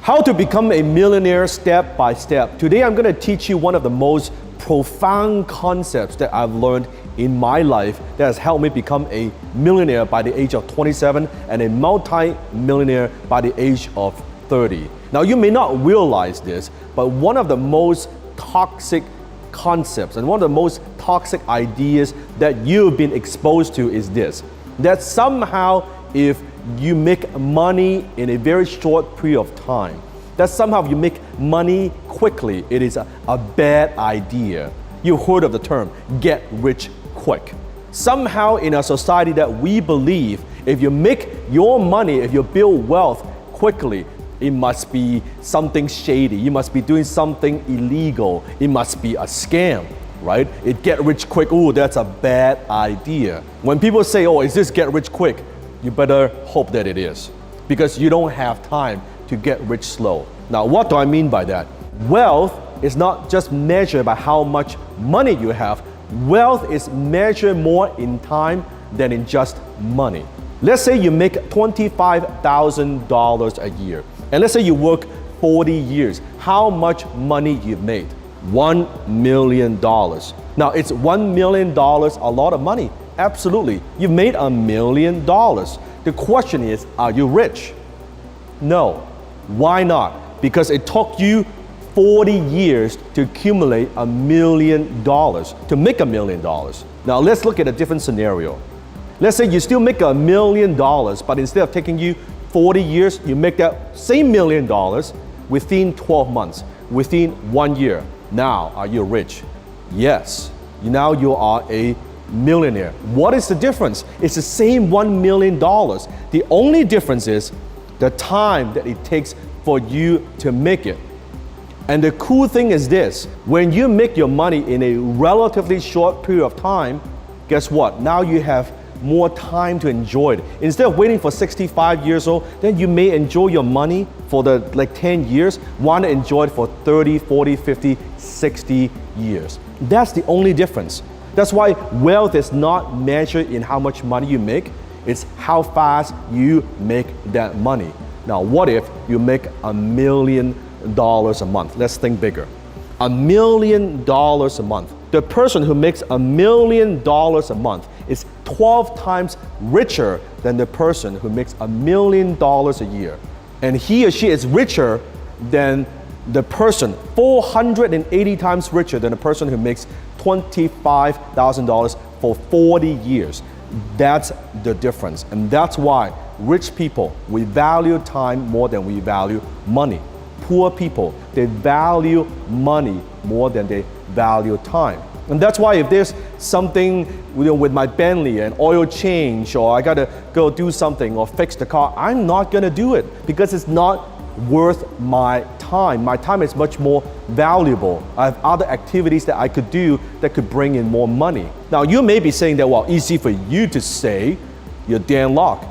How to become a millionaire step by step. Today I'm going to teach you one of the most profound concepts that I've learned in my life that has helped me become a millionaire by the age of 27 and a multi-millionaire by the age of 30. Now you may not realize this, but one of the most toxic concepts and one of the most toxic ideas that you've been exposed to is this: that somehow if you make money in a very short period of time, that somehow if you make money quickly, it is a bad idea. You've heard of the term, get rich quick. Somehow in a society that we believe if you make your money, if you build wealth quickly, it must be something shady. You must be doing something illegal. It must be a scam, right? It get rich quick, oh, that's a bad idea. When people say, oh, is this get rich quick? You better hope that it is, because you don't have time to get rich slow. Now, what do I mean by that? Wealth is not just measured by how much money you have. Wealth is measured more in time than in just money. Let's say you make $25,000 a year, and let's say you work 40 years. How much money you've made? $1 million. Now, it's $1 million a lot of money? Absolutely. You've made $1 million. The question is, are you rich? No. Why not? Because it took you 40 years to accumulate $1 million, to make $1 million. Now let's look at a different scenario. Let's say you still make $1 million, but instead of taking you 40 years, you make that same $1 million within 12 months, within 1 year. Now, are you rich? Yes. Now you are a millionaire. What is the difference? It's the same $1 million. The only difference is the time that it takes for you to make it. And the cool thing is this: when you make your money in a relatively short period of time, guess what? Now you have more time to enjoy it. Instead of waiting for 65 years old, then you may enjoy your money for the 10 years, want to enjoy it for 30, 40, 50, 60 years. That's the only difference. That's why wealth is not measured in how much money you make, it's how fast you make that money. Now, what if you make $1 million a month? Let's think bigger. $1 million a month. The person who makes $1 million a month is 12 times richer than the person who makes $1 million a year. And he or she is richer than the person, 480 times richer than the person who makes $25,000 for 40 years. That's the difference. And that's why rich people, we value time more than we value money. Poor people, they value money more than they value time. And that's why if there's something with my Bentley, an oil change, or I gotta go do something or fix the car, I'm not gonna do it because it's not worth my time. My time is much more valuable. I have other activities that I could do that could bring in more money. Now you may be saying that, well, easy for you to say, you're Dan Lok.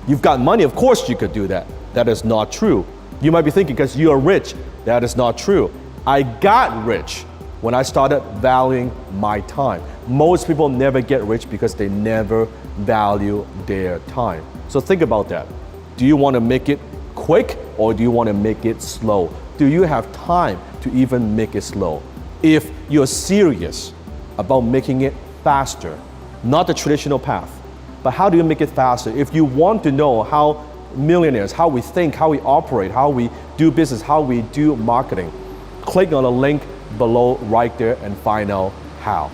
You've got money, of course you could do that. That is not true. You might be thinking because you're rich, that is not true. I got rich when I started valuing my time. Most people never get rich because they never value their time. So think about that. Do you want to make it quick or do you want to make it slow? Do you have time to even make it slow? If you're serious about making it faster, not the traditional path, but how do you make it faster? If you want to know how millionaires, how we think, how we operate, how we do business, how we do marketing, click on the link below right there and find out how.